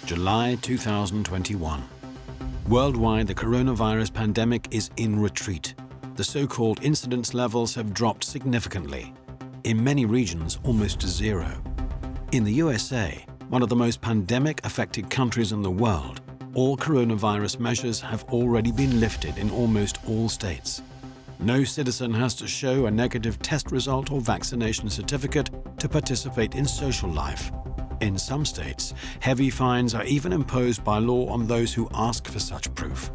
July 2021. Worldwide, the coronavirus pandemic is in retreat. The so-called incidence levels have dropped significantly. In many regions, almost to zero. In the USA, one of the most pandemic-affected countries in the world, all coronavirus measures have already been lifted in almost all states. No citizen has to show a negative test result or vaccination certificate to participate in social life. In some states, heavy fines are even imposed by law on those who ask for such proof.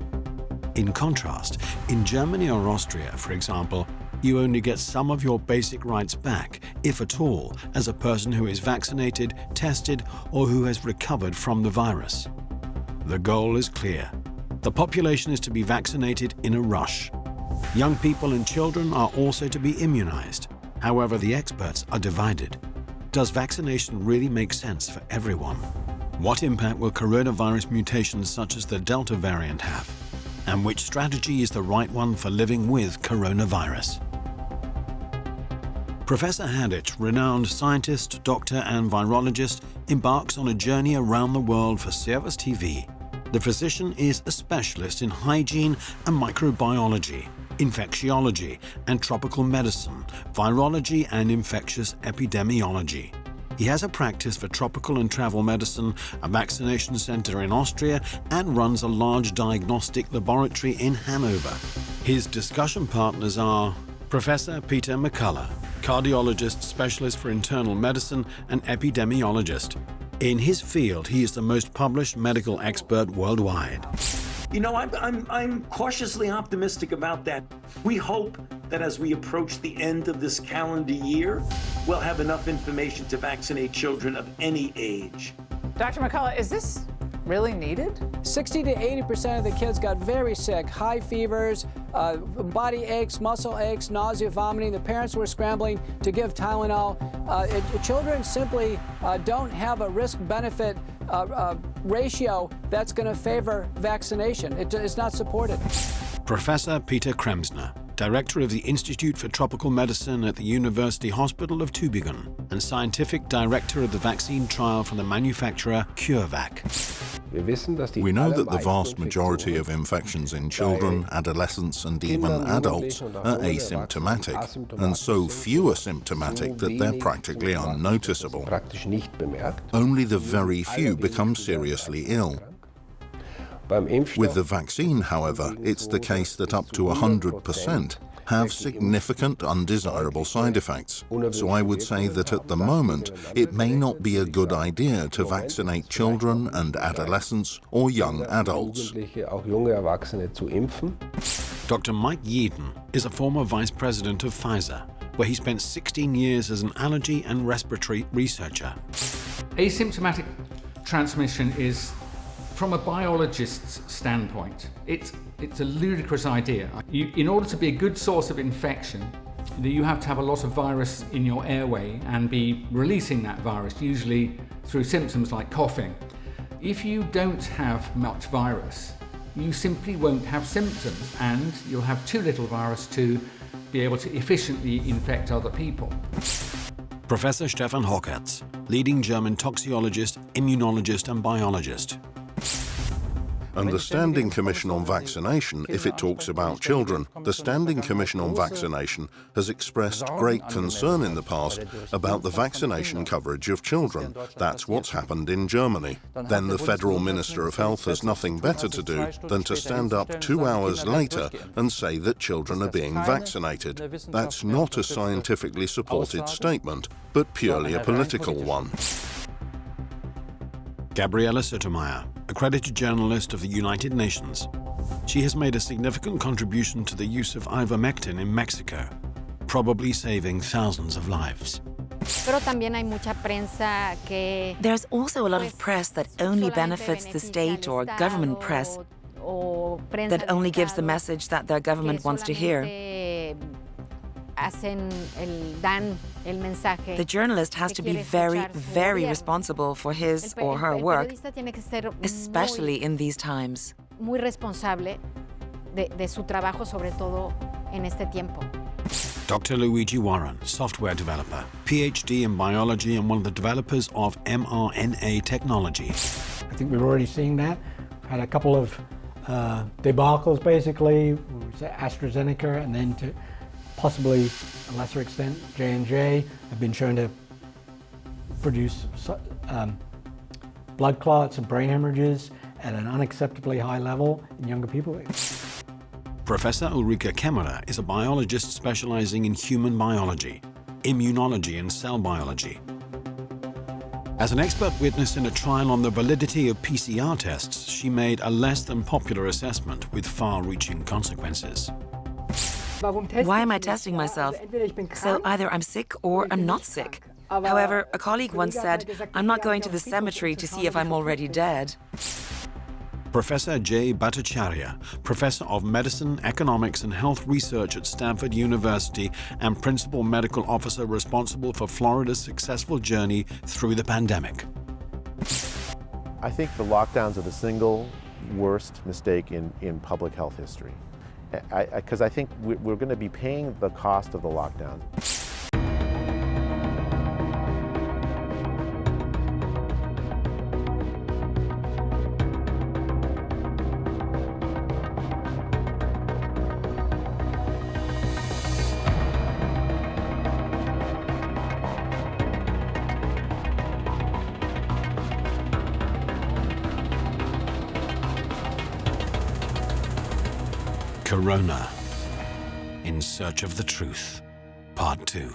In contrast, in Germany or Austria, for example, you only get some of your basic rights back, if at all, as a person who is vaccinated, tested, or who has recovered from the virus. The goal is clear. The population is to be vaccinated in a rush. Young people and children are also to be immunized. However, the experts are divided. Does vaccination really make sense for everyone? What impact will coronavirus mutations such as the Delta variant have? And which strategy is the right one for living with coronavirus? Professor Hadich, renowned scientist, doctor and virologist, embarks on a journey around the world for Servus TV. The physician is a specialist in hygiene and microbiology, infectiology and tropical medicine, virology and infectious epidemiology. He has a practice for tropical and travel medicine, a vaccination center in Austria, and runs a large diagnostic laboratory in Hanover. His discussion partners are Professor Peter McCullough, cardiologist, specialist for internal medicine and epidemiologist. In his field, he is the most published medical expert worldwide. You know, I'm cautiously optimistic about that. We hope that as we approach the end of this calendar year, we'll have enough information to vaccinate children of any age. Dr. McCullough, is this really needed? 60 to 80% of the kids got very sick, high fevers, body aches, muscle aches, nausea, vomiting. The parents were scrambling to give Tylenol. Children simply don't have a risk-benefit ratio that's going to favor vaccination. It's not supported. Professor Peter Kremsner, Director of the Institute for Tropical Medicine at the University Hospital of Tübingen and Scientific Director of the vaccine trial from the manufacturer CureVac. We know that the vast majority of infections in children, adolescents and even adults are asymptomatic, and so few are symptomatic that they're practically unnoticeable. Only the very few become seriously ill. With the vaccine, however, it's the case that up to 100% have significant undesirable side effects. So I would say that at the moment, it may not be a good idea to vaccinate children and adolescents or young adults. Dr. Mike Yeadon is a former vice president of Pfizer, where he spent 16 years as an allergy and respiratory researcher. Asymptomatic transmission is, from a biologist's standpoint, it's a ludicrous idea. In order to be a good source of infection, you have to have a lot of virus in your airway and be releasing that virus, usually through symptoms like coughing. If you don't have much virus, you simply won't have symptoms, and you'll have too little virus to be able to efficiently infect other people. Professor Stefan Hockertz, leading German toxicologist, immunologist and biologist. And the Standing Commission on Vaccination, if it talks about children, the Standing Commission on Vaccination has expressed great concern in the past about the vaccination coverage of children. That's what's happened in Germany. Then the Federal Minister of Health has nothing better to do than to stand up 2 hours later and say that children are being vaccinated. That's not a scientifically supported statement, but purely a political one. Gabriela Sotomayor, accredited journalist of the United Nations. She has made a significant contribution to the use of ivermectin in Mexico, probably saving thousands of lives. There's also a lot of press that only benefits the state or government press, that only gives the message that their government wants to hear. The journalist has to be very, very responsible for his or her work, especially in these times. Dr. Luigi Warren, software developer, PhD in biology and one of the developers of mRNA technology. I think we're already seeing that. Had a couple of debacles, basically, AstraZeneca, and then to possibly a lesser extent J&J have been shown to produce blood clots and brain hemorrhages at an unacceptably high level in younger people. Professor Ulrike Kämmerer is a biologist specializing in human biology, immunology and cell biology. As an expert witness in a trial on the validity of PCR tests, she made a less than popular assessment with far-reaching consequences. Why am I testing myself? So either I'm sick or I'm not sick. However, a colleague once said, I'm not going to the cemetery to see if I'm already dead. Professor Jay Bhattacharya, Professor of Medicine, Economics and Health Research at Stanford University and Principal Medical Officer responsible for Florida's successful journey through the pandemic. I think the lockdowns are the single worst mistake in public health history. Because I think we're going to be paying the cost of the lockdown. Corona, In Search of the Truth, Part 2.